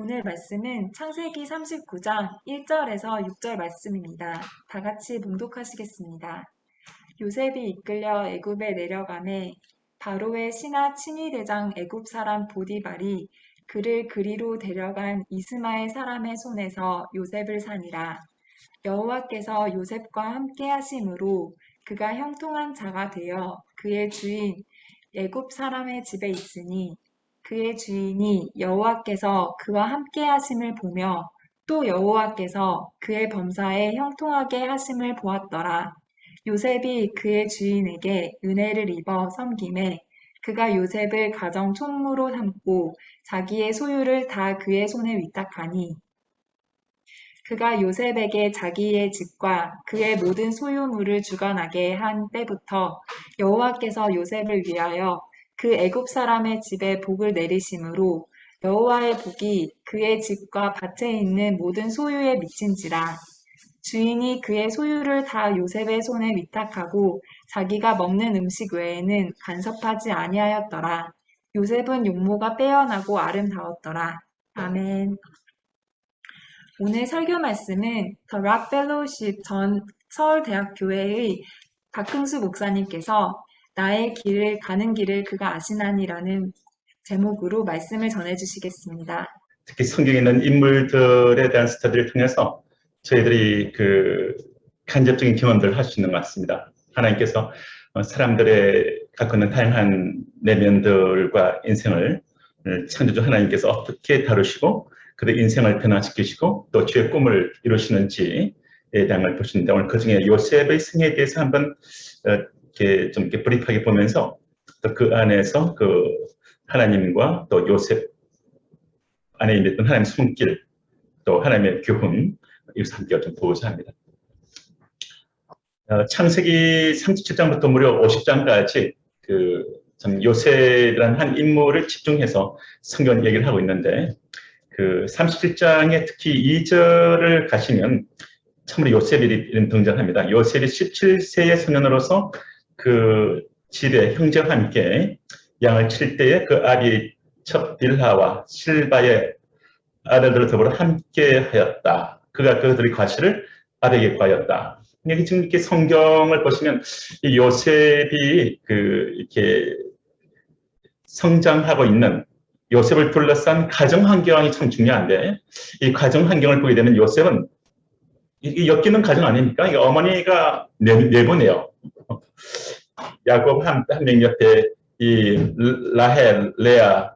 오늘 말씀은 창세기 39장 1절에서 6절 말씀입니다. 다 같이 봉독하시겠습니다. 요셉이 이끌려 애굽에 내려가매 바로의 신하 친위대장 애굽 사람 보디발이 그를 그리로 데려간 이스마엘 사람의 손에서 요셉을 사니라. 여호와께서 요셉과 함께 하심으로 그가 형통한 자가 되어 그의 주인 애굽 사람의 집에 있으니 그의 주인이 여호와께서 그와 함께 하심을 보며 또 여호와께서 그의 범사에 형통하게 하심을 보았더라. 요셉이 그의 주인에게 은혜를 입어 섬김에 그가 요셉을 가정 총무로 삼고 자기의 소유를 다 그의 손에 위탁하니 그가 요셉에게 자기의 집과 그의 모든 소유물을 주관하게 한 때부터 여호와께서 요셉을 위하여 그 애굽 사람의 집에 복을 내리심으로 여호와의 복이 그의 집과 밭에 있는 모든 소유에 미친지라. 주인이 그의 소유를 다 요셉의 손에 위탁하고 자기가 먹는 음식 외에는 간섭하지 아니하였더라. 요셉은 용모가 빼어나고 아름다웠더라. 아멘. 오늘 설교 말씀은 The Rock Fellowship 전 서울대학교회의 박흥수 목사님께서 나의 길을 가는 길을 그가 아시나니라는 제목으로 말씀을 전해주시겠습니다. 특히 성경에 있는 인물들에 대한 스터디를 통해서 저희들이 간접적인 경험들을 할 수 있는 것 같습니다. 하나님께서 사람들의 갖고 있는 다양한 내면들과 인생을 창조주 하나님께서 어떻게 다루시고 그들의 인생을 변화시키시고 또 주의 꿈을 이루시는지에 대한 걸 보시는데, 오늘 그중에 요셉의 생애에 대해서 한번 이렇게 브리프하게 보면서 또 그 안에서 하나님과 또 요셉 안에 있는 하나님의 손길, 또 하나님의 교훈, 이것을 함께 좀 보고자 합니다. 창세기 37장부터 무려 50장까지 참 요셉이라는 한 인물을 집중해서 성경 얘기를 하고 있는데, 37장에 특히 2절을 가시면 참으로 요셉이 이름 등장합니다. 요셉이 17세의 소년으로서 그 집에 형제와 함께 양을 칠 때에 그 아비 첩 빌하와 실바의 아들들을 더불어 함께 하였다. 그가 그들의 과실을 아비에게 구하였다. 여기 지금 이렇게 성경을 보시면 이 요셉이 이렇게 성장하고 있는 요셉을 둘러싼 가정 환경이 참 중요한데, 이 가정 환경을 보게 되면 요셉은 이게 엮이는 가정 아닙니까? 이게 어머니가 네분이에요. 야곱 한 명 옆에 이 라헬, 레아,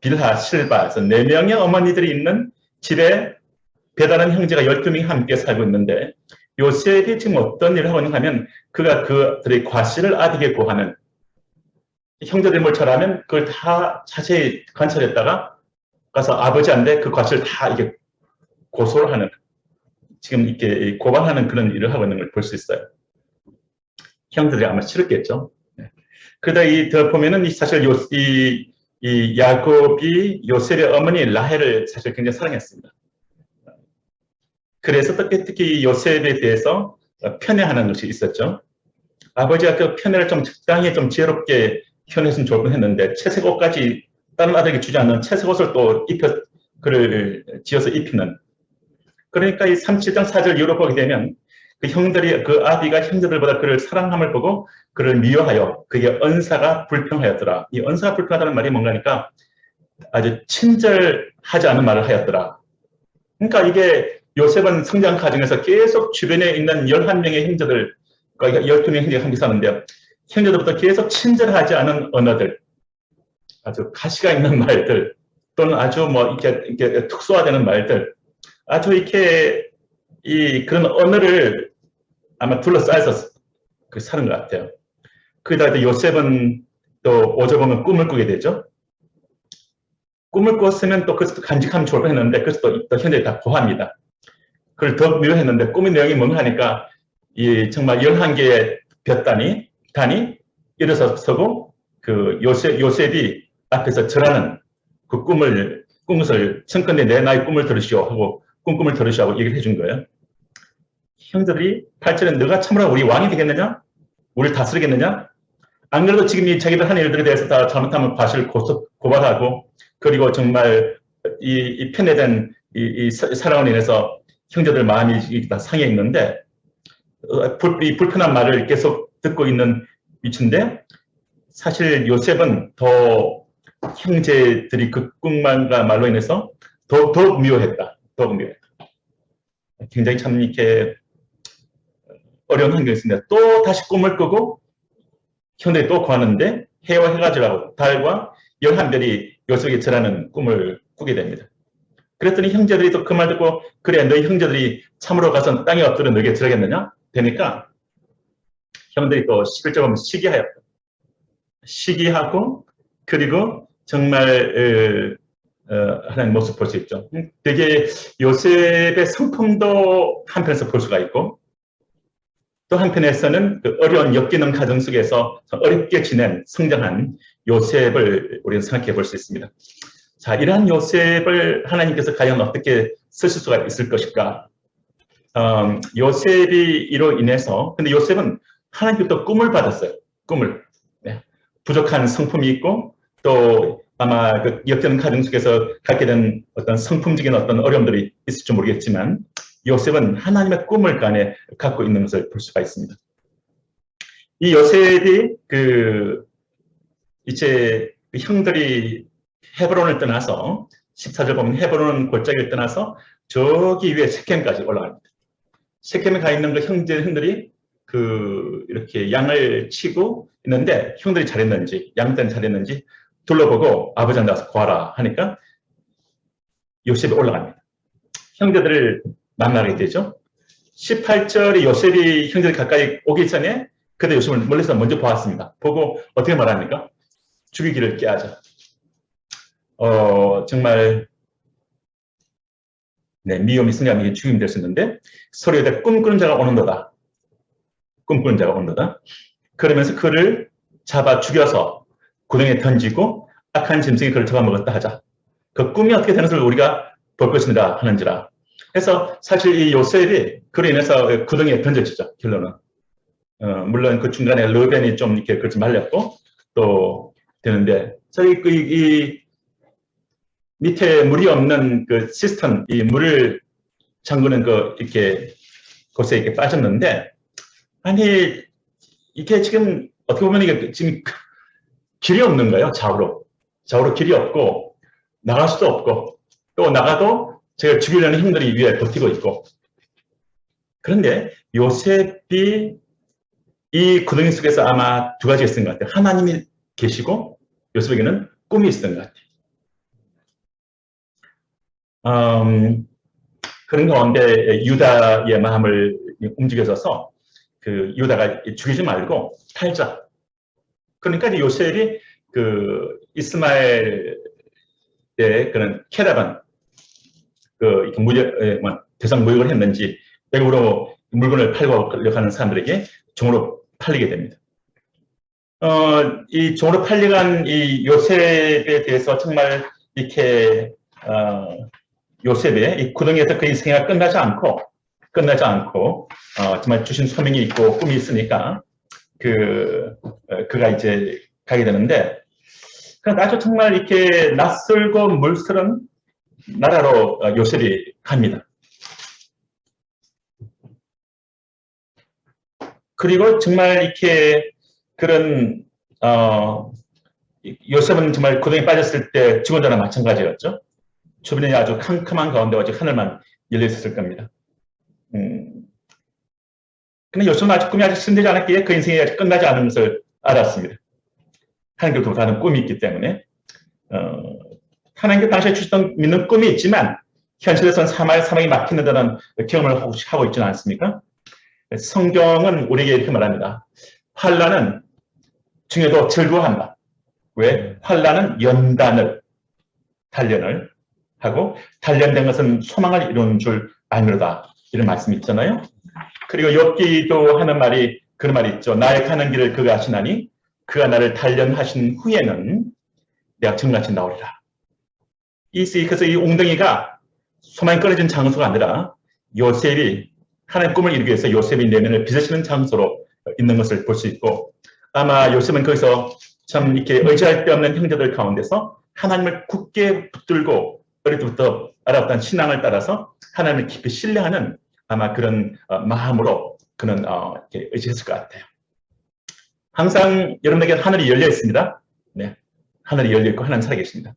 빌하, 실바, 그래서 4명의 어머니들이 있는 집에 배다른 형제가 12명이 함께 살고 있는데, 요셉이 지금 어떤 일을 하고 있는가 하면 그가 그들의 과실을 아비에게 구하는, 형제들이 뭘 잘하면 그걸 다 자세히 관찰했다가 가서 아버지한테 그 과실을 다 이게 고소를 하는, 지금 이렇게 고발하는 그런 일을 하고 있는 걸 볼 수 있어요. 형제들이 아마 싫었겠죠. 그러다 더 보면은 사실 이 야곱이 요셉의 어머니 라헬을 사실 굉장히 사랑했습니다. 그래서 특히 요셉에 대해서 편애하는 것이 있었죠. 아버지가 그 편애를 좀 적당히 좀 지혜롭게 표현했으면 좋을 뻔했는데, 채색 옷까지 다른 아들에게 주지 않는 채색 옷을 또 그를 지어서 입히는. 그러니까 이 37장 4절 이후로 보게 되면 그 아비가 형제들보다 그를 사랑함을 보고 그를 미워하여 그게 언사가 불평하였더라. 이 언사가 불평하다는 말이 뭔가니까 아주 친절하지 않은 말을 하였더라. 그러니까 이게 요셉은 성장 과정에서 계속 주변에 있는 11명의 형제들, 그러니까 12명의 형제가 함께 사는데요. 형제들부터 계속 친절하지 않은 언어들, 아주 가시가 있는 말들, 또는 아주 이렇게 특수화되는 말들, 아주 이렇게 그런 언어를 아마 둘러싸여서 사는 것 같아요. 그러다 요셉은 또 5절 보면 꿈을 꾸게 되죠. 꿈을 꿨으면 또 그것도 간직하면 좋을 뻔했는데, 그래서 또 현재 다 고합니다. 그걸 더 미워했는데, 꿈의 내용이 뭔가 하니까 정말 11개의 단이 일어서고 요셉이 앞에서 절하는 그 꿈을 청컨대 내 나의 꿈을 들으시오 하고 꿈을 들으시오 하고 얘기를 해준 거예요. 형제들이 8절에 너가 참으로 우리 왕이 되겠느냐? 우리를 다스리겠느냐? 안 그래도 지금 자기들 하는 일들에 대해서 다 잘못하면 과실을 고발하고, 그리고 정말 이 편애된 이 사랑으로 인해서 형제들 마음이 다 상해 있는데 이 불편한 말을 계속 듣고 있는 위치인데 사실 요셉은 더 형제들이 그 꿈만과 말로 인해서 더욱 미워했다. 더욱 미워했다. 굉장히 참 이렇게 어려운 환경이 있습니다. 또 다시 꿈을 꾸고 형들이 또 구하는데 해와 해가 지라고 달과 11별이 요셉에게 절하는 꿈을 꾸게 됩니다. 그랬더니 형제들이 또 그 말 듣고 그래 너희 형제들이 참으로 가서 땅에 엎드려 너에게 절하겠느냐? 되니까 형들이 또 11절 보면 시기하였다. 시기하고 그리고 정말 하나님 모습 볼 수 있죠. 되게 요셉의 성품도 한편에서 볼 수가 있고 또 한편에서는 그 어려운 엮이는 가정 속에서 어렵게 지낸 성장한 요셉을 우리는 생각해 볼 수 있습니다. 자, 이러한 요셉을 하나님께서 과연 어떻게 쓰실 수가 있을 것일까? 요셉이 이로 인해서 근데 요셉은 하나님께부터 꿈을 받았어요. 꿈을. 네. 부족한 성품이 있고 또 아마 그 엮이는 가정 속에서 갖게 된 어떤 성품적인 어떤 어려움들이 있을지 모르겠지만 요셉은 하나님의 꿈을 그 안에 갖고 있는 것을 볼 수가 있습니다. 이 요셉이 이제 형들이 헤브론을 떠나서 14절 보면 헤브론 골짜기를 떠나서 저기 위에 세겜까지 올라갑니다. 세겜에 가 있는 그 형들이 이렇게 양을 치고 있는데 형들이 잘했는지 양들은 잘했는지 둘러보고 아버지한테 와서 구하라 하니까 요셉이 올라갑니다. 형제들을 만나게 되죠. 18절에 요셉이 형제들 가까이 오기 전에 그때 요셉을 멀리서 먼저 보았습니다. 보고 어떻게 말합니까? 죽이기를 깨하자. 정말 네, 미움이 승리하면 죽임이 될 수 있는데 서로에게 꿈꾸는 자가 오는도다. 꿈꾸는 자가 오는도다. 그러면서 그를 잡아 죽여서 구덩이에 던지고 악한 짐승이 그를 잡아먹었다 하자. 그 꿈이 어떻게 되는 것을 우리가 볼 것입니다 하는지라. 그래서 사실 이 요셉이 그로 인해서 구덩이에 던져지죠. 결론은. 물론 그 중간에 르벤이 좀 이렇게 그렇게 말렸고 또 되는데 저희 이 밑에 물이 없는 그 시스템, 이 물을 잠그는 이렇게 곳에 이렇게 빠졌는데 아니 이게 지금 어떻게 보면 이게 지금 길이 없는 거예요. 좌우로 길이 없고 나갈 수도 없고 또 나가도 제가 죽이려는 형들이 위에 버티고 있고 그런데 요셉이 이 구덩이 속에서 아마 두 가지가 있었던 것 같아요. 하나님이 계시고 요셉에게는 꿈이 있었던 것 같아요. 그런 가운데 유다의 마음을 움직여줘서 그 유다가 죽이지 말고 팔자. 그러니까 요셉이 이스마엘의 그런 캐라반 대상 무역을 했는지 외국으로 물건을 팔고 하는 사람들에게 종으로 팔리게 됩니다. 이 종으로 팔려간 이 요셉에 대해서 정말 이렇게 요셉의 이 구덩이에서 그의 생애가 끝나지 않고 정말 주신 소명이 있고 꿈이 있으니까 그가 이제 가게 되는데 아주 정말 이렇게 낯설고 물스런 나라로 요셉이 갑니다. 그리고 정말 이렇게 그런 요셉은 정말 구덩이에 빠졌을 때 죽은 자나 마찬가지였죠. 주변에 아주 캄캄한 가운데 오직 하늘만 열려 있었을 겁니다. 근데 요셉은 아직 꿈이 아직 실현되지 않았기에 그 인생이 아직 끝나지 않은 것을 알았습니다. 하나님께로 가는 꿈이 있기 때문에 하나님께 당시에 주셨던 믿는 꿈이 있지만 현실에서는 사망이 막히는다는 경험을 혹시 하고 있지는 않습니까? 성경은 우리에게 이렇게 말합니다. 환난은 중에도 즐거워한다. 왜? 환난은 단련을 하고 단련된 것은 소망을 이루는 줄 알미로다. 이런 말씀이 있잖아요. 그리고 욥기도 하는 말이 그런 말이 있죠. 나의 가는 길을 그가 아시나니 그가 나를 단련하신 후에는 내가 정같이 나오리라. 그래서 이 웅덩이가 소망이 끊어진 장소가 아니라 요셉이 하나님의 꿈을 이루기 위해서 요셉이 내면을 빚으시는 장소로 있는 것을 볼 수 있고 아마 요셉은 거기서 참 이렇게 의지할 데 없는 형제들 가운데서 하나님을 굳게 붙들고 어릴 때부터 알아왔던 신앙을 따라서 하나님을 깊이 신뢰하는 아마 그런 마음으로 그는 이렇게 의지했을 것 같아요. 항상 여러분에게 하늘이 열려 있습니다. 네, 하늘이 열려 있고 하나님 살아계십니다.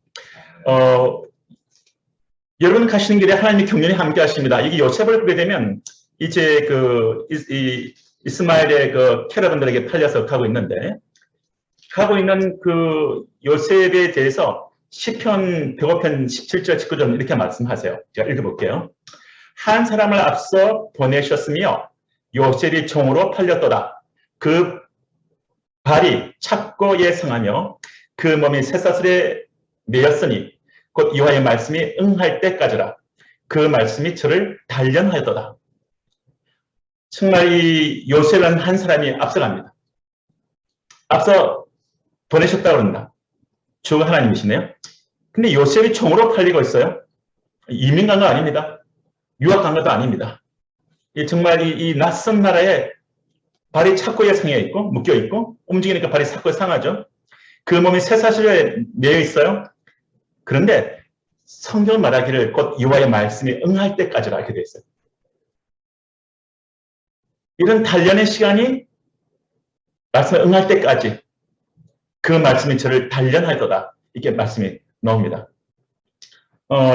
여러분 가시는 길에 하나님이 격려히 함께 하십니다. 이게 요셉을 보게 되면 이제 이스마엘의 그 캐러반들에게 팔려서 가고 있는데, 가고 있는 그 요셉에 대해서 시편 105편 17절 19절 이렇게 말씀하세요. 제가 읽어볼게요. 한 사람을 앞서 보내셨으며 요셉이 종으로 팔렸도다. 그 발이 착고에 성하며 그 몸이 쇠사슬에 매였으니 곧 여호와의 말씀이 응할 때까지라. 그 말씀이 저를 단련하였도다. 정말 이 요셉은 한 사람이 앞서갑니다. 앞서 보내셨다고 그런다. 주가 하나님이시네요. 근데 요셉이 총으로 팔리고 있어요. 이민 간 거 아닙니다. 유학 간 것도 아닙니다. 정말 이 낯선 나라에 발이 착고에 상해 있고 묶여 있고 움직이니까 발이 착고에 상하죠. 그 몸이 쇠사슬에 매여 있어요. 그런데 성경 말하기를 곧 여호와의 말씀이 응할 때까지라 이렇게 되어 있어요. 이런 단련의 시간이 말씀에 응할 때까지 그 말씀이 저를 단련하도다. 이렇게 말씀이 나옵니다.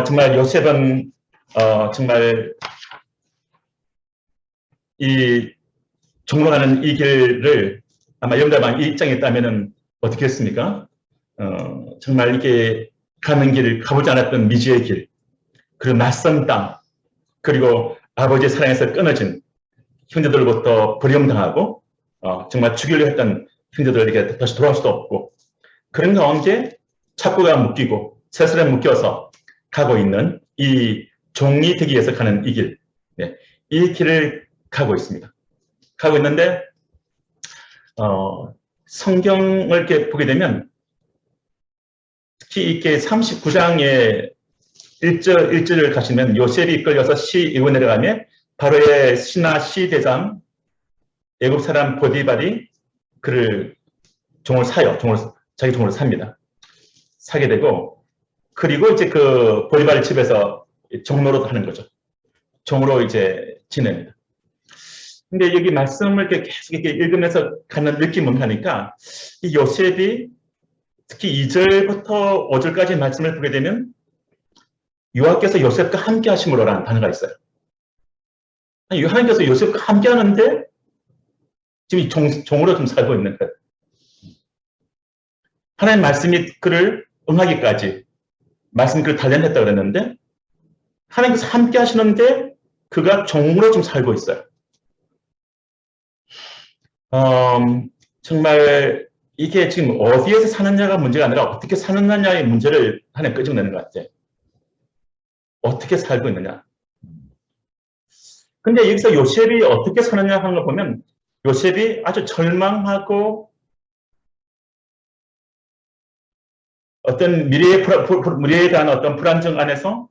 정말 요셉은 정말 이 종로가는 이 길을 아마 여러분들 이 입장에 있다면은 어떻게 했습니까? 정말 이게 가는 길을 가보지 않았던 미지의 길, 그리고 낯선 땅, 그리고 아버지의 사랑에서 끊어진 형제들로부터 버림당하고 정말 죽이려 했던 형제들에게 다시 돌아올 수도 없고, 그런 가운데 착고가 묶이고 쇠사슬에 묶여서 가고 있는 이 종이 되기 위해서 가는 이 길, 네, 이 길을 가고 있습니다. 가고 있는데 성경을 이렇게 보게 되면 특히 이렇게 39장의 1절을 가시면 요셉이 이끌려서 이고 내려가며 바로의 신하 시대장 애굽 사람 보디발이 그를 종을 사요. 자기 종으로 삽니다. 사게 되고, 그리고 이제 그 보디발 집에서 종로로 하는 거죠. 종으로 이제 지냅니다. 근데 여기 말씀을 이렇게 계속 이렇게 읽으면서 가는 느낌을 하니까 이 요셉이 특히 2절부터 5절까지 말씀을 보게 되면 여호와께서 요셉과 함께 하심으로라는 단어가 있어요. 아니, 하나님께서 요셉과 함께 하는데 지금 종으로 좀 살고 있는 거예요. 하나님 말씀이 그를 응하기까지 말씀이 그를 단련했다고 그랬는데 하나님께서 함께 하시는데 그가 종으로 좀 살고 있어요. 정말 이게 지금 어디에서 사느냐가 문제가 아니라 어떻게 사느냐의 문제를 하나님 끄집어내는 것 같아요. 어떻게 살고 있느냐. 근데 여기서 요셉이 어떻게 사느냐 하는 걸 보면 요셉이 아주 절망하고 어떤 미래에 대한 어떤 불안정 안에서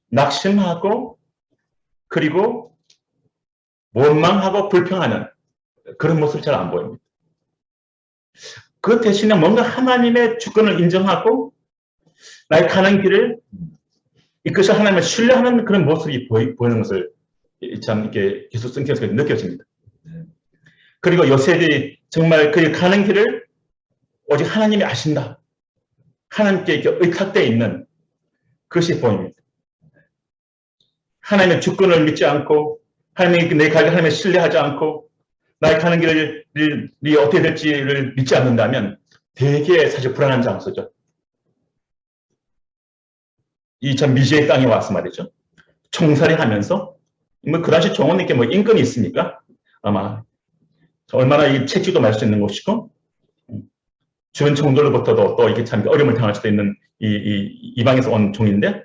낙심하고 그리고 원망하고 불평하는 그런 모습을 잘 안 보입니다. 그 대신에 뭔가 하나님의 주권을 인정하고 나의 가는 길을 이것이 하나님을 신뢰하는 그런 모습이 보이는 것을 참 이렇게 계속 성경에서 느껴집니다. 그리고 요셉이 정말 그 가는 길을 오직 하나님이 아신다. 하나님께 이렇게 의탁되어 있는 그것이 보입니다. 하나님의 주권을 믿지 않고 하나님이 내 가는 하나님을 신뢰하지 않고 나의 가는 길이 어떻게 될지를 믿지 않는다면 되게 사실 불안한 장소죠. 이 참 미지의 땅에 와서 말이죠. 총살이 하면서 뭐 그 당시 종은 이렇게 뭐 인권이 있습니까? 아마 얼마나 이 채찍도 말 수 있는 곳이고 주변 종들로부터도 또 이게 참 어려움을 당할 수도 있는 이방에서 온 종인데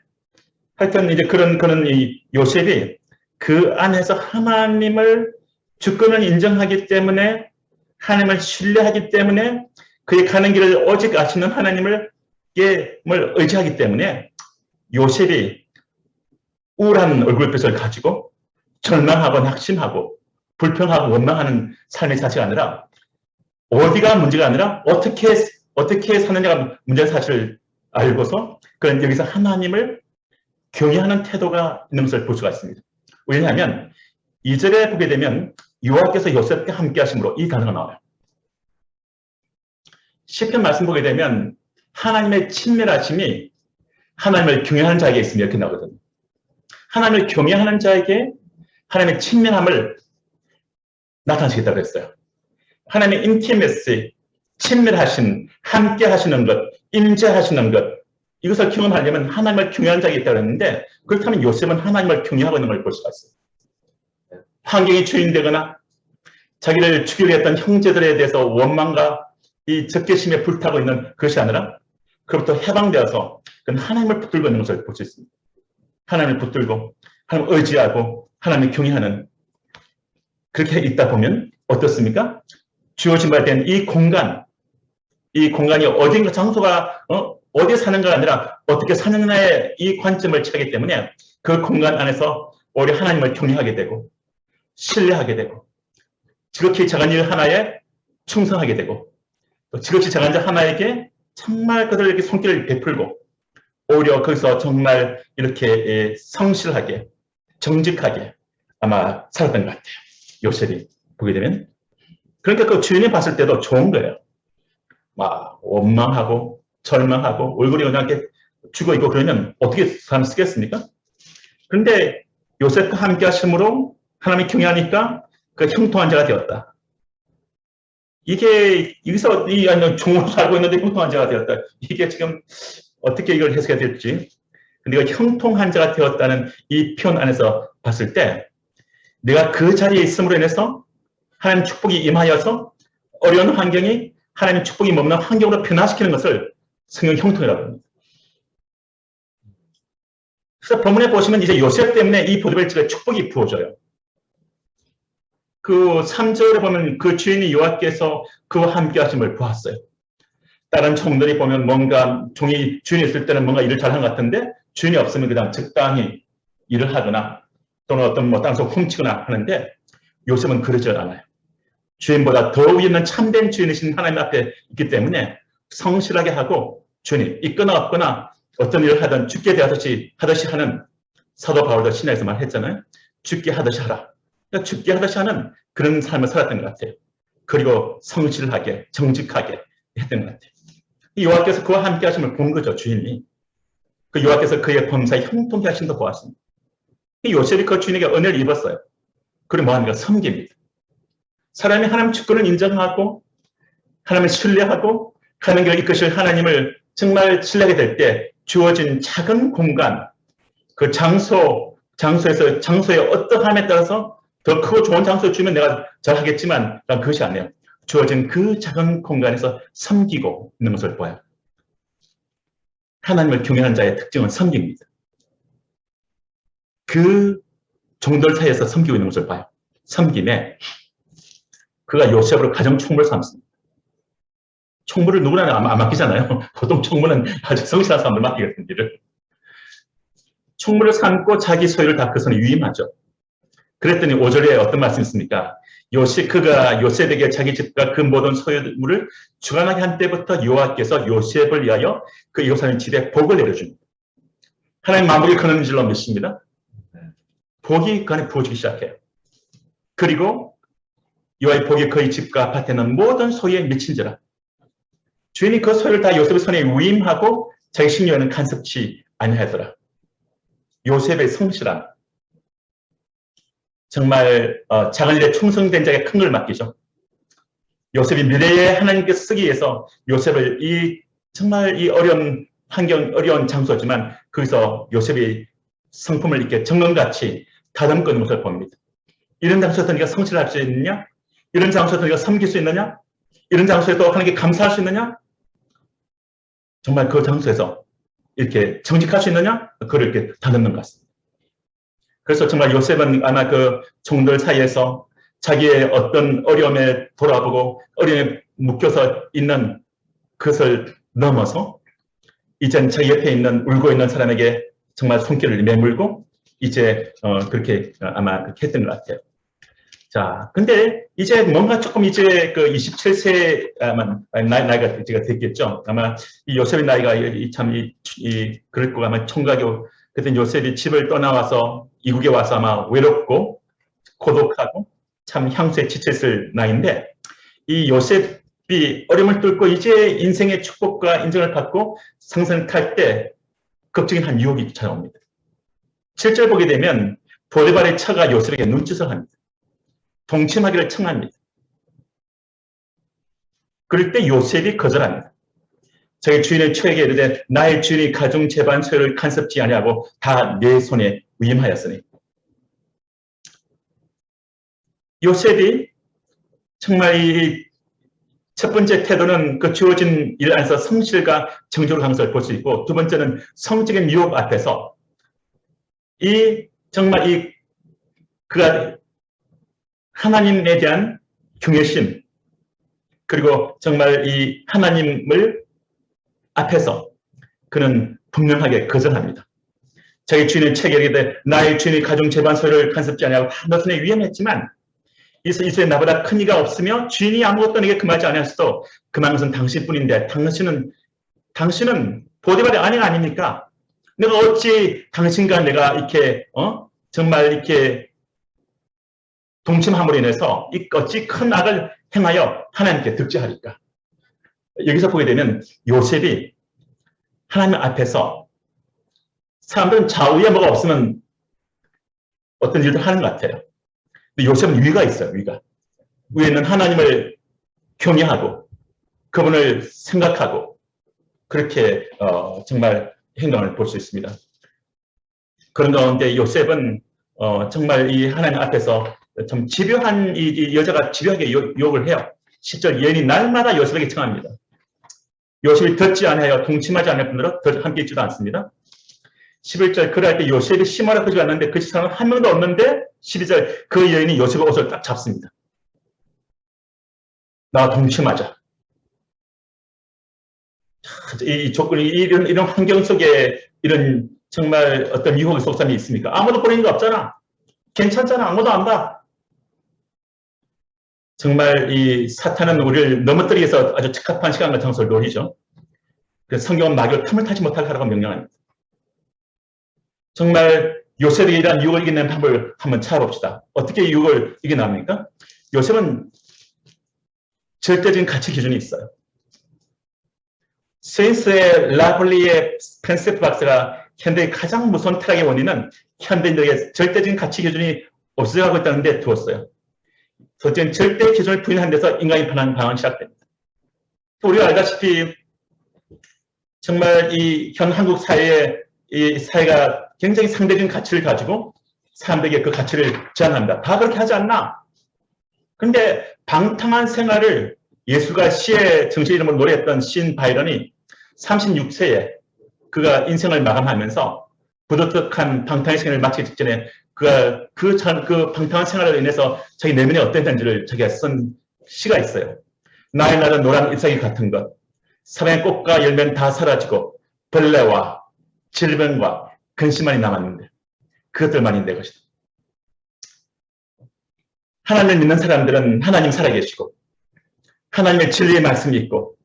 하여튼 이제 그런 이 요셉이 그 안에서 하나님을 주권을 인정하기 때문에 하나님을 신뢰하기 때문에 그의 가는 길을 오직 아시는 하나님을 의지하기 때문에 요셉이 우울한 얼굴빛을 가지고 절망하고 낙심하고 불평하고 원망하는 삶의 자체가 아니라 어디가 문제가 아니라 어떻게 사느냐가 문제가 사실 알고서 그런 여기서 하나님을 경외하는 태도가 있는 것을 볼 수가 있습니다. 왜냐하면 2절에 보게 되면 여호와께서 요셉과 함께 하심으로 이 단어가 나와요. 시편 말씀 보게 되면 하나님의 친밀하심이 하나님을 경외하는 자에게 있으면 이렇게 나오거든요. 하나님을 경외하는 자에게 하나님의 친밀함을 나타내시겠다고 했어요. 하나님의 인티메시, 친밀하신, 함께 하시는 것, 임재하시는 것, 이것을 경험하려면 하나님을 경외하는 자에게 있다고 했는데, 그렇다면 요셉은 하나님을 경외하고 있는 걸 볼 수가 있어요. 환경이 주인되거나 자기를 죽이려 했던 형제들에 대해서 원망과 이 적개심에 불타고 있는 것이 아니라 그로부터 해방되어서 하나님을 붙들고 있는 것을 볼 수 있습니다. 하나님을 붙들고 하나님을 의지하고 하나님을 경외하는, 그렇게 있다 보면 어떻습니까? 주어진 바에 대한 이 공간이 어딘가 장소가 어디에 사는가 아니라 어떻게 사느냐의 이 관점을 취하기 때문에 그 공간 안에서 오히려 하나님을 경외하게 되고 신뢰하게 되고 지극히 작은 일 하나에 충성하게 되고 또 지극히 작은 일 하나에게 정말 그들에게 손길을 베풀고 오히려 거기서 정말 이렇게 성실하게 정직하게 아마 살았던 것 같아요. 요셉이 보게 되면. 그러니까 그 주인이 봤을 때도 좋은 거예요. 막 원망하고 절망하고 얼굴이 그냥 이렇게 죽어있고 그러면 어떻게 사람 쓰겠습니까? 그런데 요셉과 함께 하심으로 하나님이 경외하니까 그 형통한 자가 되었다. 이게 여기서 종으로 살고 있는데 형통한 자가 되었다. 이게 지금 어떻게 이걸 해석해야 될지. 근데 그 형통한 자가 되었다는 이 표현 안에서 봤을 때 내가 그 자리에 있음으로 인해서 하나님 축복이 임하여서 어려운 환경이 하나님 축복이 머무는 환경으로 변화시키는 것을 성경 형통이라고 합니다. 그래서 본문에 보시면 이제 요셉 때문에 이 보디발 집에 축복이 부어져요. 그 3절에 보면 그 주인이 여호와께서 그와 함께 하심을 보았어요. 다른 종들이 보면 뭔가 주인이 있을 때는 뭔가 일을 잘한 것 같은데 주인이 없으면 그냥 적당히 일을 하거나 또는 어떤 다른 속 훔치거나 하는데 요셉은 그러지 않아요. 주인보다 더 위에 있는 참된 주인이신 하나님 앞에 있기 때문에 성실하게 하고 주인이 있거나 없거나 어떤 일을 하든 죽게 되하듯이 하는 사도 바울도 신약에서 말했잖아요. 죽게 하듯이 하라. 그러니까 죽게 하듯이 하는 그런 삶을 살았던 것 같아요. 그리고 성실하게 정직하게 했던 것 같아요. 여호와께서 그와 함께 하심을 본 거죠. 주인이. 그 여호와께서 그의 범사에 형통케 하심도 보았습니다. 요셉이 그 주인에게 은혜를 입었어요. 그리고 뭐합니까? 섬깁니다. 사람이 하나님 축복을 인정하고 하나님을 신뢰하고 가는 길을 이끄실 하나님을 정말 신뢰하게 될 때 주어진 작은 공간, 그 장소의 어떠함에 따라서 더 크고 좋은 장소를 주면 내가 잘하겠지만 난 그것이 아니에요. 주어진 그 작은 공간에서 섬기고 있는 것을 보아요. 하나님을 경외하는 자의 특징은 섬깁니다. 그 종들 사이에서 섬기고 있는 것을 봐요. 섬김에 그가 요셉으로 가정 총무를 삼습니다. 총무를 누구나 안 맡기잖아요. 보통 총무는 아주 성실한 사람들 맡기거든요. 총무를 삼고 자기 소유를 다 그 손에 위임하죠. 그랬더니 5절에 어떤 말씀이 있습니까? 그가 요셉에게 자기 집과 그 모든 소유물을 주관하게 한 때부터 여호와께서 요셉을 위하여 그 예루살렘 집에 복을 내려줍니다. 하나님 만복이 그는 줄로 믿습니다. 복이 그 안에 부어지기 시작해요. 그리고 여호와의 복이 그의 집과 아파트에 있는 모든 소유에 미친지라. 주인이 그 소유를 다 요셉의 손에 위임하고 자기 식료에는 간섭치 아니하더라. 요셉의 성실함. 정말 작은 일에 충성된 자에게 큰 걸 맡기죠. 요셉이 미래에 하나님께서 쓰기 위해서 요셉을 정말 이 어려운 환경, 어려운 장소지만 거기서 요셉이 성품을 이렇게 정금같이 다듬고 있는 것을 봅니다. 이런 장소에서 네가 성실할 수 있느냐? 이런 장소에서 네가 섬길 수 있느냐? 이런 장소에서 하나님께 감사할 수 있느냐? 정말 그 장소에서 이렇게 정직할 수 있느냐? 그걸 이렇게 다듬는 것 같습니다. 그래서 정말 요셉은 아마 그 종들 사이에서 자기의 어떤 어려움에 돌아보고 어려움에 묶여서 있는 그것을 넘어서 이젠 자기 옆에 있는 울고 있는 사람에게 정말 손길을 내물고 이제 그렇게 아마 그렇게 했던 것 같아요. 자, 근데 이제 뭔가 조금 이제 그 27세 나이가 제가 됐겠죠. 아마 이 요셉의 나이가 그럴 거고 아마 총각이 그때 요셉이 집을 떠나와서 이국에 와서 아마 외롭고 고독하고 참 향수에 지쳤을 나이인데 이 요셉이 어려움을 뚫고 이제 인생의 축복과 인정을 받고 상승을 탈 때 극적인 한 유혹이 찾아옵니다. 7절 보게 되면 보디발의 처가 요셉에게 눈짓을 합니다. 동침하기를 청합니다. 그럴 때 요셉이 거절합니다. 자기 주인의 처에게 이르되 나의 주인이 가중 재반 소유를 간섭지 아니하고 다 내 손에 위임하였으니. 요셉이 정말 이 첫 번째 태도는 그 주어진 일 안에서 성실과 정직으로 한 것을 볼 수 있고 두 번째는 성적인 유혹 앞에서 정말 그가 하나님에 대한 경외심 그리고 정말 이 하나님을 앞에서 그는 분명하게 거절합니다. 자기 주인의 체결에 나의 주인이 가중 재반 소유를 간섭지 아니하고 너 손에 위임했지만 이스라엘에 나보다 큰 이가 없으며 주인이 아무것도 내게 금하지 아니하셔도 금한 것은 당신뿐인데 당신은 보디발의 아내가 아닙니까? 내가 어찌 당신과 내가 이렇게 정말 이렇게 동침함으로 인해서 어찌 큰 악을 행하여 하나님께 득죄하리까? 여기서 보게 되면 요셉이 하나님 앞에서 사람들은 좌우에 뭐가 없으면 어떤 일도 하는 것 같아요. 근데 요셉은 위가 있어요. 위에는 하나님을 경외하고 그분을 생각하고 그렇게 정말 행동을 볼 수 있습니다. 그런 가운데 요셉은 정말 이 하나님 앞에서 참 집요한 이 여자가 집요하게 욕을 해요. 10절 여인이 날마다 요셉에게 청합니다. 요셉이 듣지 않아요. 동침하지 않을 뿐더러 함께 있지도 않습니다. 11절 그럴 때 요셉이 심하러 그지 않는데 그 사람은 한 명도 없는데 12절 그 여인이 요셉의 옷을 딱 잡습니다. 나와 동침하자. 이 조건이 이런 환경 속에 이런 정말 어떤 유혹의 속삼이 있습니까? 아무도 보이는 거 없잖아. 괜찮잖아. 아무도 안 봐. 정말 이 사탄은 우리를 넘어뜨리기 위해서 아주 적합한 시간과 장소를 노리죠. 그래서 성경은 마귀를 틈을 타지 못하게 하라고 명령합니다. 정말 요셉이 이러한 유혹을 이기는 방법을 한번 찾아봅시다. 어떻게 유혹을 이겨납니까? 요셉은 절대적인 가치 기준이 있어요. 스위스의 라블리의 프랜시스 박사가 현대의 가장 무서운 타락의 원인은 현대인들에게 절대적인 가치 기준이 없어져가고 있다는 데 두었어요. 도대체 절대 기준을 부인하는 데서 인간이 반항 방황이 시작됩니다. 우리가 알다시피 정말 이 현 한국 사회의 이 사회가 굉장히 상대적인 가치를 가지고 사람들에게 그 가치를 제한합니다. 다 그렇게 하지 않나? 그런데 방탕한 생활을 예술가 시의 정신 이름으로 노래했던 시인 바이런이 36세에 그가 인생을 마감하면서 부도덕한 방탕의 생활을 마치기 직전에 그가 그 방탕한 생활로 인해서 자기 내면에 어땠는지를 자기가 쓴 시가 있어요. 나의 날은 노란 잎사귀 같은 것. 사랑의 꽃과 열매는 다 사라지고 벌레와 질병과 근심만이 남았는데 그것들만이 내 것이다. 하나님을 믿는 사람들은 하나님 살아계시고 하나님의 진리의 말씀이 있고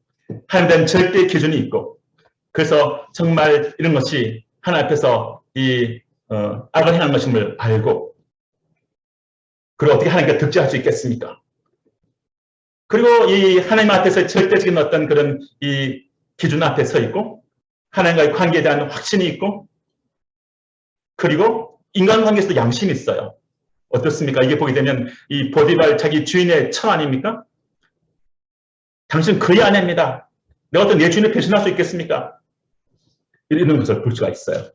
하나님에 대한 절대 기준이 있고 그래서 정말 이런 것이 하나님 앞에서 악을 행한 것임을 알고 그리고 어떻게 하나님께 득죄할 수 있겠습니까? 그리고 이 하나님 앞에서 절대적인 어떤 그런 이 기준 앞에 서 있고 하나님과의 관계에 대한 확신이 있고 그리고 인간관계에서도 양심이 있어요. 어떻습니까? 이게 보게 되면 이 보디발 자기 주인의 처 아닙니까? 당신 그의 아내입니다. 내가 어떤 내 주인을 배신할 수 있겠습니까? 이런 것을 볼 수가 있어요.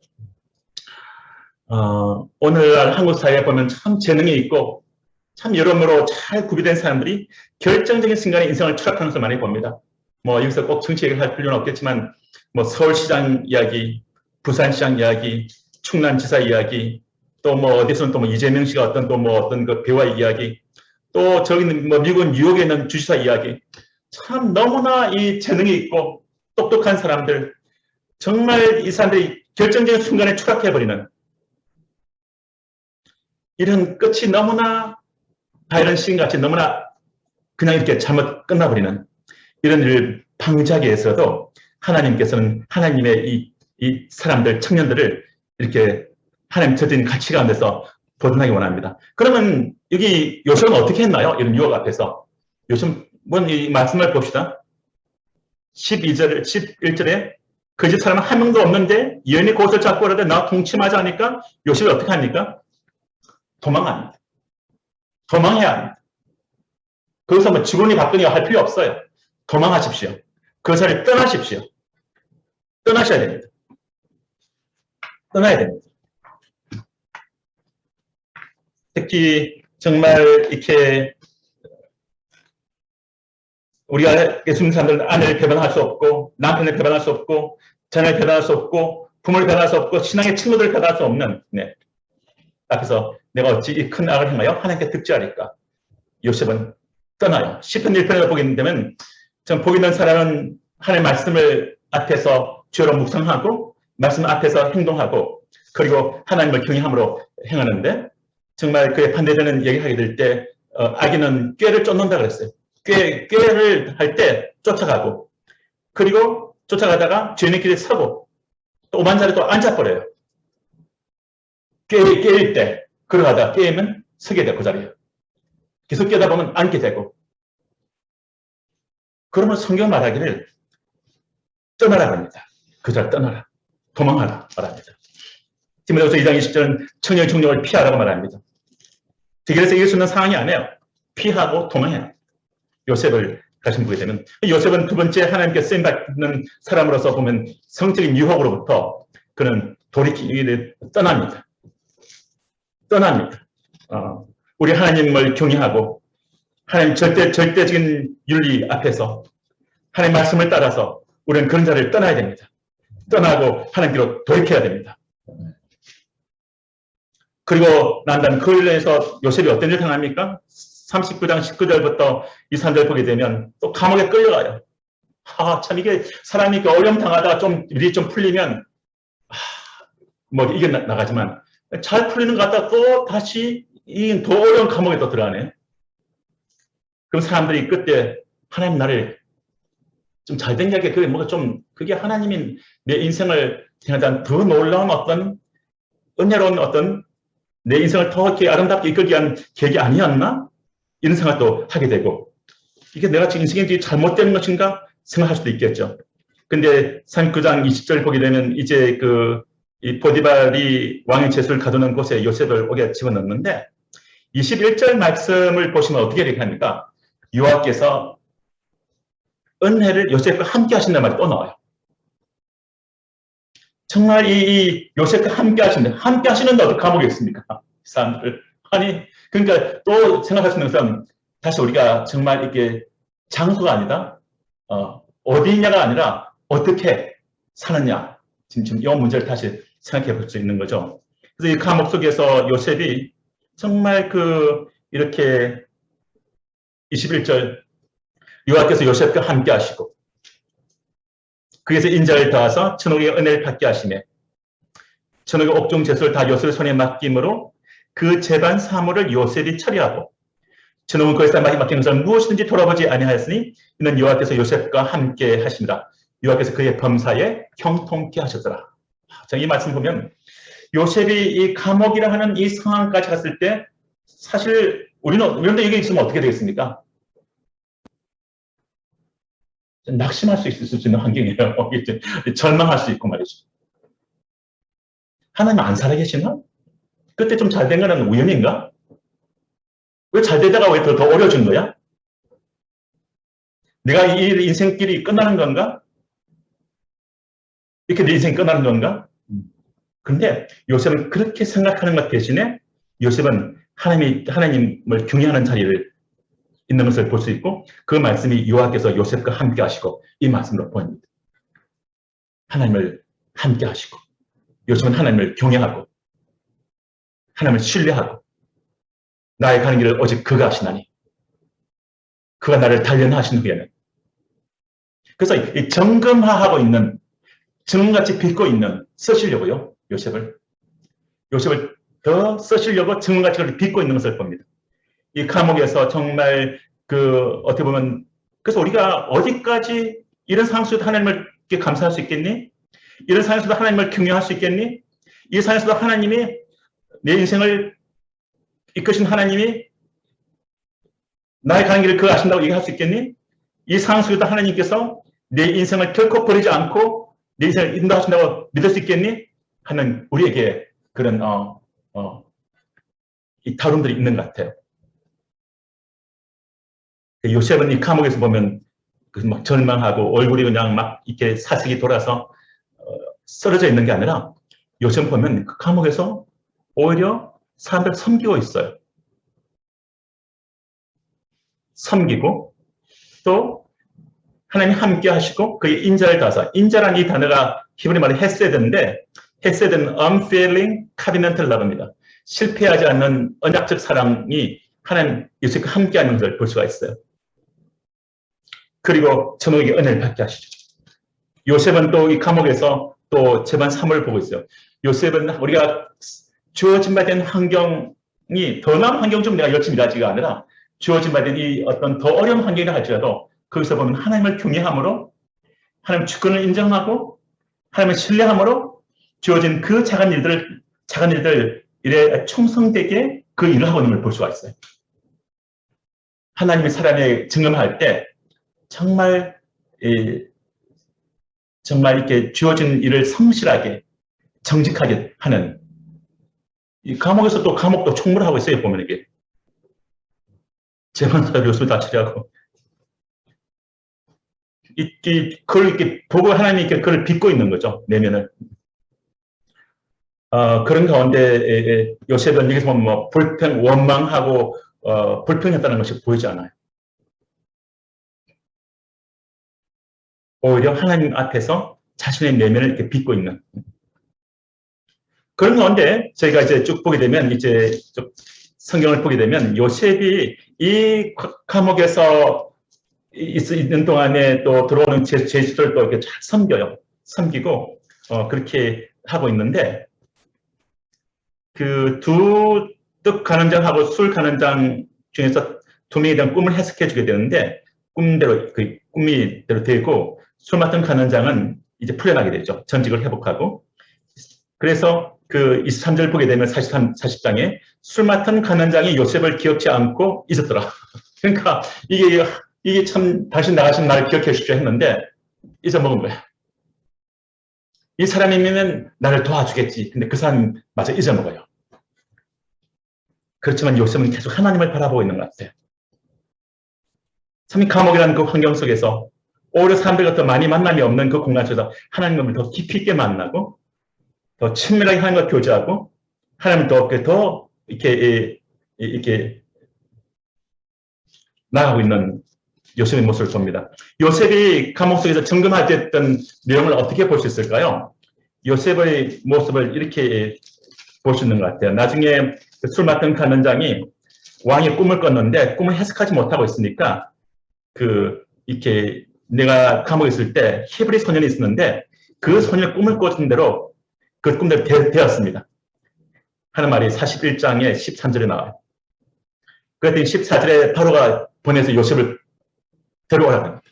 오늘날 한국 사회에 보면 참 재능이 있고 참 여러모로 잘 구비된 사람들이 결정적인 순간에 인생을 추락하는 것을 많이 봅니다. 뭐 여기서 꼭 정치 얘기를 할 필요는 없겠지만 뭐 서울시장 이야기, 부산시장 이야기, 충남지사 이야기, 또 뭐 어디서는 또 뭐 이재명 씨가 어떤 그 배우와 이야기, 또 저기는 뭐 미국 뉴욕에 있는 주지사 이야기, 참 너무나 이 재능이 있고 똑똑한 사람들, 정말 이 사람들이 결정적인 순간에 추락해버리는 이런 끝이 너무나 다 이런 시인같이 너무나 그냥 이렇게 잘못 끝나버리는 이런 일을 방지하기 위해서도 하나님께서는 하나님의 이 사람들, 청년들을 이렇게 하나님 저진 가치 가운데서 보존하기 원합니다. 그러면 여기 요셉은 어떻게 했나요? 이런 유혹 앞에서. 요셉은 이 말씀을 봅시다. 11절에 그 집 사람은 한 명도 없는데 여인이 그것을 잡고 그러되 나 동침하자 하니까 요셉이 어떻게 합니까? 도망합니다. 도망해야 합니다. 거기서 뭐 직원이 바꾸니까 할 필요 없어요. 도망하십시오. 그 자리를 떠나십시오. 떠나셔야 됩니다. 떠나야 됩니다. 특히 정말 이렇게 우리가 예수님 사람들은 아내를 배반할 수 없고 남편을 배반할 수 없고 자녀를 배반할 수 없고 부모를 배반할 수 없고 신앙의 친구들을 배반할 수 없는 앞에서 내가 어찌 이 큰 악을 행하여 하나님께 득죄하리까. 요셉은 떠나요. 시편 1편을 보게 되면 전 보기 있는 사람은 하나님의 말씀을 앞에서 죄로 묵상하고 말씀 앞에서 행동하고 그리고 하나님을 경외함으로 행하는데 정말 그에 반대되는 얘기하게 될 때 아기는 꾀를 쫓는다 그랬어요. 꾀를 할 때 쫓아가고 그리고 쫓아가다가 죄는 길에 서고 또 오만 자리에 또 앉아버려요. 깨일 때 걸어가다가 깨면 서게 되고 그 자리에 계속 깨다 보면 앉게 되고 그러면 성경 말하기를 떠나라 합니다. 그 자리 떠나라. 도망하라 말합니다. 디모데후서 2장 20절은 청년 중력을 피하라고 말합니다. 그래서 이길 수 있는 상황이 아니에요. 피하고 도망해요. 요셉을 다시 보게 되면 요셉은 두 번째 하나님께 쓰임받는 사람으로서 보면 성적인 유혹으로부터 그는 돌이키기를 떠납니다. 우리 하나님을 경외하고 하나님 절대적인 윤리 앞에서 하나님 말씀을 따라서 우리는 그런 자리를 떠나야 됩니다. 떠나고 하나님께로 돌이켜야 됩니다. 그리고 난 다음에 그걸 위해서 요셉이 어떤 일을 당합니까? 39장 19절부터 23절 보게 되면 또 감옥에 끌려가요. 참 이게 사람이 이렇게 어려움 당하다가 좀 일이 좀 풀리면 뭐 이게 나가지만 잘 풀리는 것 같다가 또 다시 이 더 어려운 감옥에 또 들어가네. 그럼 사람들이 그때 하나님 나를 좀 잘된 게 그게 뭐가 좀 그게 하나님이 내 인생을 생각한 더 놀라운 어떤 은혜로운 어떤 내 인생을 더 이렇게 아름답게 이끌게 한 계기 아니었나? 이런 생각도 하게 되고 이게 내가 지금 인생이 잘못된 것인가 생각할 수도 있겠죠. 근데 39장 20절 보게 되면 이제 이 보디발이 왕의 죄수를 가두는 곳에 요셉을 오게 집어넣는데 21절 말씀을 보시면 어떻게 얘기합니까? 여호와께서 은혜를 요셉과 함께 하신다는 말이 또 나와요. 정말 이 요셉과 함께 하시는데 어떻게 감옥에 있습니까? 사람들. 아니, 그러니까 또 생각할 수 있는 것은 다시 우리가 정말 이게 장소가 아니다. 어디 있냐가 아니라 어떻게 사느냐. 지금 이 문제를 다시 생각해 볼 수 있는 거죠. 그래서 이 감옥 속에서 요셉이 정말 이렇게 21절 여호와께서 요셉과 함께 하시고 그에서 인자를 더하사 천옥의 은혜를 받게 하시매 천옥의 옥중 죄수를 다 요셉의 손에 맡김으로 그 재반 사물을 요셉이 처리하고 천옥은 거기서 맡긴 것을 무엇이든지 돌아보지 아니하였으니 이는 여호와께서 요셉과 함께 하십니다. 여호와께서 그의 범사에 형통케 하셨더라. 이 말씀 보면 요셉이 이 감옥이라 하는 이 상황까지 갔을 때 사실 우리도 여기 있으면 어떻게 되겠습니까? 낙심할 수 있을 수 있는 환경이에요. 절망할 수 있고 말이죠. 하나님 안 살아계시나? 그때 좀 잘 된 거는 우연인가? 왜 잘 되다가 왜 더 어려워진 거야? 내가 이 인생길이 끝나는 건가? 이렇게 내 인생이 끝나는 건가? 그런데 요셉은 그렇게 생각하는 것 대신에 요셉은 하나님을 경외하는 자리를 있는 것을 볼 수 있고 그 말씀이 여호와께서 요셉과 함께 하시고 이 말씀으로 보입니다. 하나님을 함께 하시고 요셉은 하나님을 경외하고 하나님을 신뢰하고 나의 가는 길을 오직 그가 하시나니 그가 나를 단련하신 후에는 그래서 이 정금화하고 있는 정금같이 빚고 있는 쓰시려고요. 요셉을 더 쓰시려고 정금같이 빚고 있는 것을 봅니다. 이 감옥에서 정말 어떻게 보면 그래서 우리가 어디까지 이런 상황 속에서 하나님을 감사할 수 있겠니? 이런 상황에서도 하나님을 경외할 수 있겠니? 이 상황에서도 하나님이 내 인생을 이끄신 하나님이 나의 가는 길을 그 아신다고 얘기할 수 있겠니? 이 상황 속에도 하나님께서 내 인생을 결코 버리지 않고 내 인생을 인도하신다고 믿을 수 있겠니? 하는 우리에게 그런 이 다름들이 있는 것 같아요. 요셉은 이 감옥에서 보면 막 절망하고 얼굴이 그냥 막 이렇게 사색이 돌아서 쓰러져 있는 게 아니라 요셉 보면 그 감옥에서 오히려 사람들 섬기고 있어요. 섬기고 또 하나님 함께 하시고 그의 인자를 따서 인자라는 이 단어가 히브리 말로 헤세드인데 헤세드는 unfailing covenantal love입니다. 실패하지 않는 언약적 사랑이 하나님 요셉과 함께하는 것을 볼 수가 있어요. 그리고 저에게 은혜를 받게 하시죠. 요셉은 또 이 감옥에서 또 재반 사물을 보고 있어요. 요셉은 우리가 주어진 바 된 환경이 더 나은 환경 좀 내가 열심히 일하지가 아니라 주어진 바 된 이 어떤 더 어려운 환경이라 할지라도 거기서 보면 하나님을 경외함으로 하나님 주권을 인정하고 하나님을 신뢰함으로 주어진 그 작은 일들 일에 충성되게 그 일을 하고 있는 걸 볼 수가 있어요. 하나님의 사람에 증언할 때 정말 이렇게 주어진 일을 성실하게 정직하게 하는 이 감옥에서 또 감옥도 총무를 하고 있어요. 보면 이게 재판사 교수 다 처리하고 그걸 이렇게 보고 하나님이 그걸 빚고 있는 거죠. 내면을. 그런 가운데 요셉은 여기서 보면 뭐 원망하고 불평했다는 것이 보이지 않아요. 오히려 하나님 앞에서 자신의 내면을 이렇게 빚고 있는 그런 가운데 저희가 이제 쭉 보게 되면 이제 성경을 보게 되면 요셉이 이 감옥에서 있는 동안에 또 들어오는 제수들을 또 이렇게 잘 섬기고 그렇게 하고 있는데 그 두 떡 가는장하고 술 가는장 중에서 두 명에 대한 꿈을 해석해 주게 되는데 꿈대로 그 꿈이 대로 되고 술 맡은 가는장은 이제 풀려나게 되죠. 전직을 회복하고 그래서 그 23절 보게 되면 40장에 술 맡은 가는장이 요셉을 기억지 않고 있었더라. 그러니까 이게 참 다시 나가신 나를 기억해 주십시오 했는데 잊어먹은 거야. 이 사람이면 나를 도와주겠지. 근데 그 사람마저 잊어먹어요. 그렇지만 요셉은 계속 하나님을 바라보고 있는 것 같아요. 참 감옥이라는 그 환경 속에서 오히려 사람들과 더 많이 만남이 없는 그 공간 속에서 하나님을 더 깊이 있게 만나고 더 친밀하게 하나님과 교제하고 하나님을 더 이렇게 나아가고 있는 요셉의 모습을 봅니다. 요셉이 감옥 속에서 정금화됐던 내용을 어떻게 볼 수 있을까요? 요셉의 모습을 이렇게 볼 수 있는 것 같아요. 나중에 술 맡은 가는장이 왕의 꿈을 꿨는데 꿈을 해석하지 못하고 있으니까 이렇게 내가 감옥에 있을 때 히브리 소년이 있었는데 그 소년의 꿈을 꿨던 대로 그 꿈대로 되었습니다. 하는 말이 41장에 13절에 나와요. 그랬더니 14절에 바로가 보내서 요셉을 데려오라고 합니다.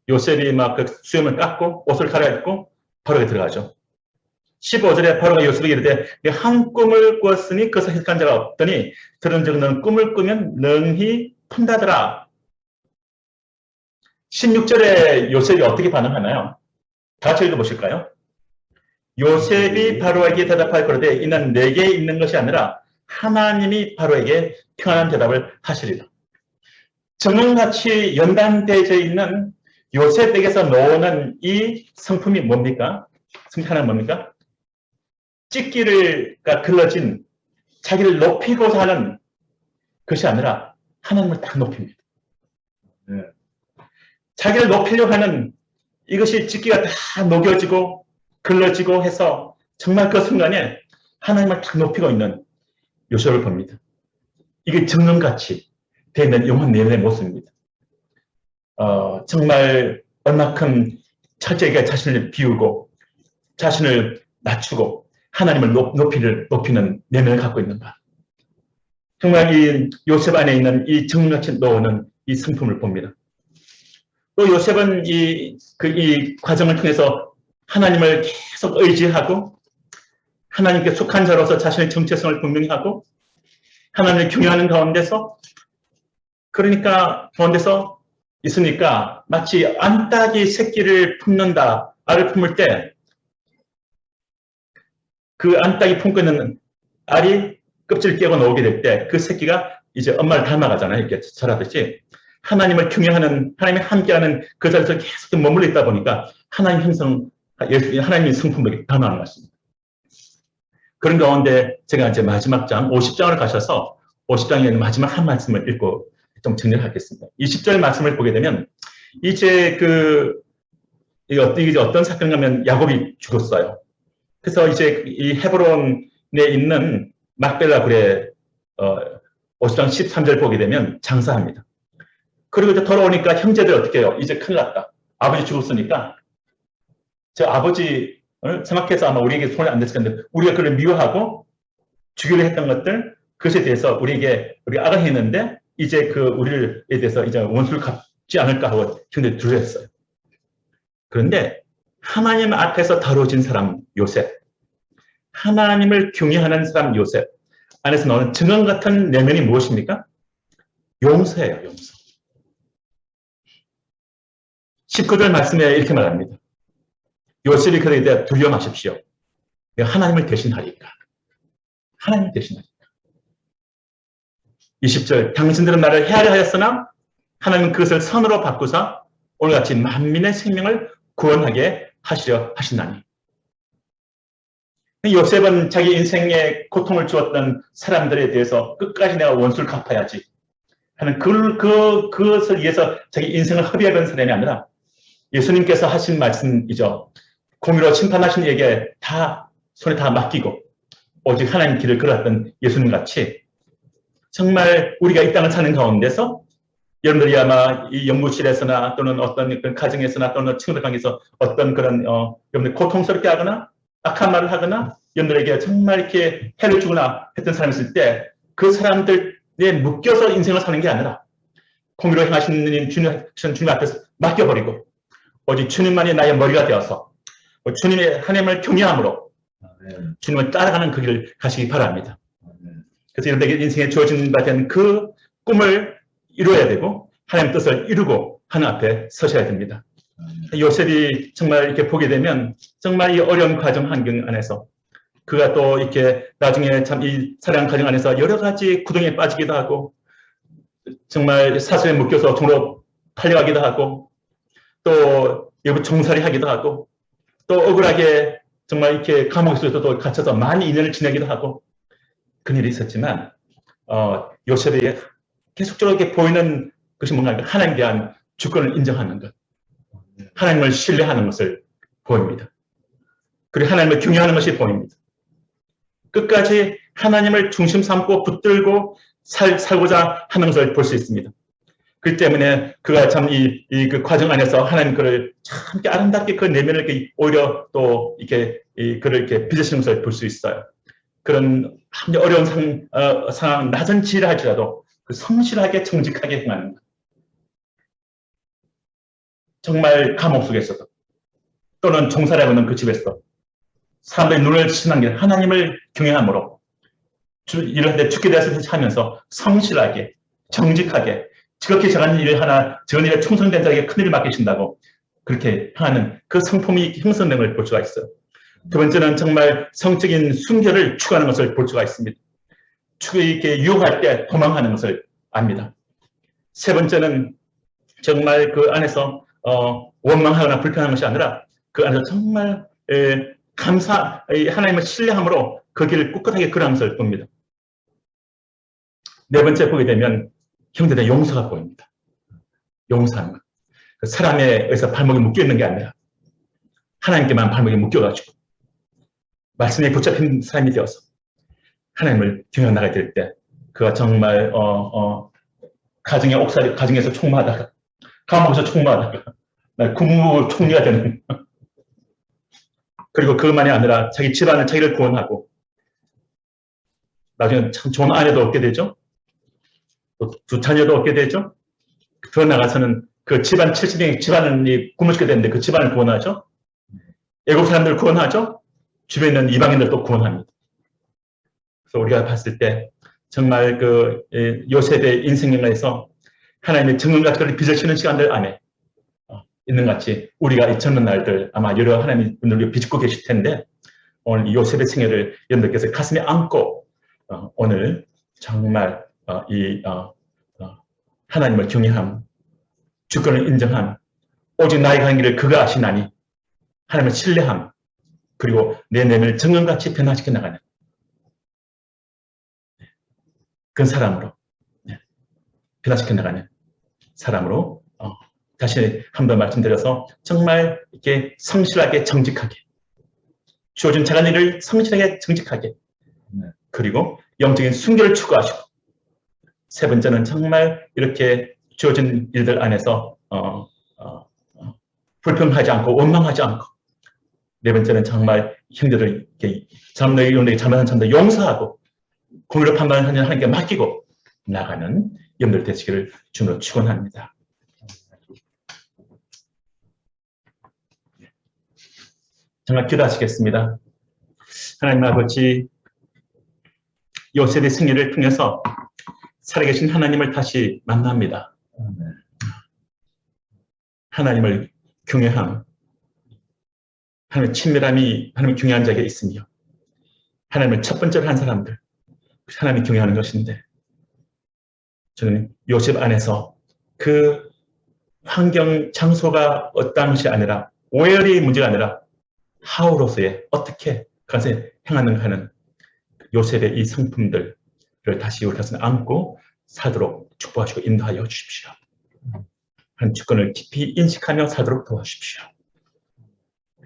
요셉이 막 그 수염을 깎고 옷을 갈아입고 바로에 들어가죠. 15절에 바로가 요셉에게 이르되 한 꿈을 꾸었으니 그것을 해석한 자가 없더니 들은즉 너는 꿈을 꾸면 능히 푼다더라. 16절에 요셉이 어떻게 반응하나요? 다 같이 읽어보실까요? 요셉이 바로에게 대답할 거로되 이는 내게 있는 것이 아니라 하나님이 바로에게 평안한 대답을 하시리라. 정형같이 연단되어 있는 요셉에게서 나오는 이 성품이 뭡니까? 성품 하나는 뭡니까? 찢기가 글러진 자기를 높이고자 하는 것이 아니라 하나님을 딱 높입니다. 자기를 높이려고 하는 이것이 찢기가 다 녹여지고 글러지고 해서 정말 그 순간에 하나님을 딱 높이고 있는 요셉을 봅니다. 이게 정령같이 되는 영혼 내면의 모습입니다. 정말 얼마큼 철저하게 자신을 비우고 자신을 낮추고 하나님을 높이는 내면을 갖고 있는가. 정말 이 요셉 안에 있는 이 정같이 놓는 이 성품을 봅니다. 또 요셉은 이 과정을 통해서 하나님을 계속 의지하고 하나님께 속한 자로서 자신의 정체성을 분명히 하고 하나님을 경외하는 가운데서 있으니까 마치 안딱이 새끼를 품는다. 알을 품을 때 그 안딱이 품고 있는 알이 껍질을 깨고 나오게 될 때 그 새끼가 이제 엄마를 닮아가잖아요. 이렇게 자라듯이 하나님을 경외하는 하나님이 함께하는 그 자리에서 계속 머물러 있다 보니까 하나님의 성품을 담아가는 것입니다. 그런 가운데 제가 이제 마지막 장 50장을 가셔서 50장의 마지막 한 말씀을 읽고 좀 정리를 하겠습니다. 20절 말씀을 보게 되면 이제 이게 어떤 사건이냐면 야곱이 죽었어요. 그래서 이제 이 헤브론에 있는 막벨라 굴에 50장 13절 보게 되면 장사합니다. 그리고 이제 돌아오니까 형제들 어떻게 해요? 이제 큰일 났다. 아버지 죽었으니까 저 아버지 생각해서 아마 우리에게 손이 안 됐을 텐데 우리가 그를 미워하고 죽이려 했던 것들 그것에 대해서 우리가 악을 했는데 이제 우리에 대해서 이제 원수를 갚지 않을까 하고 형제들이 두려웠어요. 그런데 하나님 앞에서 다뤄진 사람 요셉, 하나님을 경외하는 사람 요셉 안에서 나오는 증언 같은 내면이 무엇입니까? 용서예요, 용서. 19절 말씀에 이렇게 말합니다. 요셉이 그들에 대해 두려워 마십시오. 내가 하나님을 대신하리까. 하나님을 대신하리까. 20절 당신들은 나를 헤아려 하였으나 하나님은 그것을 선으로 바꾸사 오늘같이 만민의 생명을 구원하게 하시려 하신다니. 요셉은 자기 인생에 고통을 주었던 사람들에 대해서 끝까지 내가 원수를 갚아야지 하는 그것을 위해서 자기 인생을 허비하던 사람이 아니라 예수님께서 하신 말씀이죠. 공의로 심판하신 이에게 손에 다 맡기고 오직 하나님 길을 걸었던 예수님 같이 정말 우리가 이 땅을 사는 가운데서 여러분들이 아마 이 연구실에서나 또는 어떤 그런 가정에서나 또는 친구들 관계에서 어떤 그런 여러분들 고통스럽게 하거나 악한 말을 하거나 여러분들에게 정말 이렇게 해를 주거나 했던 사람이 있을 때 그 사람들에 묶여서 인생을 사는 게 아니라 공의로 행하시는 주님 앞에서 맡겨버리고 오직 주님만이 나의 머리가 되어서 주님의 하나님을 경외함으로 주님을 따라가는 그 길을 가시기 바랍니다. 그래서 여러분에게 인생에 주어진 바 된 그 꿈을 이루어야 되고 하나님 뜻을 이루고 하나님 앞에 서셔야 됩니다. 요셉이 정말 이렇게 보게 되면 정말 이 어려운 가정 환경 안에서 그가 또 이렇게 나중에 참 이 사랑 가정 안에서 여러 가지 구덩이에 빠지기도 하고 정말 사슬에 묶여서 종으로 팔려가기도 하고 또 여부 종살이 하기도 하고 또 억울하게 정말 이렇게 감옥 속에서도 갇혀서 많이 인연을 지내기도 하고 그런 일이 있었지만 요셉에게 계속적으로 이렇게 보이는 것이 뭔가 하나님에 대한 주권을 인정하는 것, 하나님을 신뢰하는 것을 보입니다. 그리고 하나님을 경외하는 것이 보입니다. 끝까지 하나님을 중심 삼고 붙들고 살고자 하는 것을 볼 수 있습니다. 그렇기 때문에 그가 참 그 과정 안에서 하나님 그를 참 아름답게 그 내면을 오히려 또 이렇게 그를 이렇게 빚으시는 것을 볼 수 있어요. 그런 어려운 상황, 낮은 지혜를 할지라도 그 성실하게 정직하게 행하는 것. 정말 감옥 속에서도 또는 종살이하고 있는 그 집에서 사람들의 눈을 신한 게 하나님을 경외함으로 일을 할 때 죽게 되어서 하면서 성실하게 정직하게 지극히 작은 일 하나 전 일에 충성된 자에게 큰일을 맡기신다고 그렇게 하는 그 성품이 형성된 걸 볼 수가 있어요. 두 번째는 정말 성적인 순결을 추구하는 것을 볼 수가 있습니다. 이렇게 유혹할 때 도망하는 것을 압니다. 세 번째는 정말 그 안에서 원망하거나 불편한 것이 아니라 그 안에서 정말 하나님을 신뢰함으로 그 길을 꿋꿋하게 걸어가는 것을 봅니다. 네 번째 보게 되면 형제들의 용서가 보입니다. 용서하는 것. 사람에 의해서 발목이 묶여있는 게 아니라 하나님께만 발목이 묶여가지고 말씀에 붙잡힌 사람이 되어서 하나님을 경외해 나가야 될 때 그가 정말 가정에서 총무하다가 감옥에서 총무하다가 국무총리가 되는 그리고 그것만이 아니라 자기 집안을 자기를 구원하고 나중에 참 좋은 아내도 얻게 되죠. 또 두 자녀도 얻게 되죠. 더 나가서는 그 집안 70명의 집안이 굶주게 되는데 그 집안을 구원하죠. 애국 사람들 구원하죠. 주변에 있는 이방인들도 구원합니다. 그래서 우리가 봤을 때 정말 그 요셉의 인생에서 하나님의 정금같이 빚을 치는 시간들 안에 있는 같이 우리가 이 젊은 날들 아마 여러 하나님 분들이 비집고 계실 텐데 오늘 이 요셉의 생애를 여러분들께서 가슴에 안고 오늘 정말 하나님을 경외함, 주권을 인정함, 오직 나의 가는 길을 그가 아시나니 하나님을 신뢰함, 그리고 내 내면을 정금같이 변화시켜 나가는 그런 사람으로 변화시켜 나가는 사람으로 다시 한 번 말씀드려서 정말 이렇게 성실하게 정직하게 주어진 작은 일을 성실하게 정직하게 그리고 영적인 순결을 추구하시고 세 번째는 정말 이렇게 주어진 일들 안에서 불평하지 않고 원망하지 않고 네 번째는 정말 형제들 이렇게 자매들에게 잘못한 점들 용서하고 공의로 판단하는 하나님께 맡기고 나가는 여러분들 되시기를 주님으로 축원합니다. 정말 기도하시겠습니다. 하나님 아버지, 요셉의 생애를 통해서 살아계신 하나님을 다시 만납니다. 하나님을 경외함, 하나님의 친밀함이 하나님의 경외한 자에게 있으며 하나님을 첫 번째로 한 사람들, 하나님이 경외하는 것인데 저는 요셉 안에서 그 환경, 장소가 어떤 것이 아니라 where이 문제가 아니라 how로서의 어떻게 그것을 행하는가 하는 요셉의 이 성품들을 다시 우리 가슴에 안고 살도록 축복하시고 인도하여 주십시오. 하나님 주권을 깊이 인식하며 살도록 도와주십시오.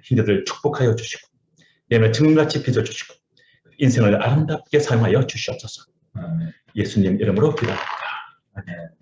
형제들 축복하여 주시고 내면 정금같이 빚어주시고 인생을 아름답게 사용하여 주시옵소서. 예수님 이름으로 기도합니다. 아멘.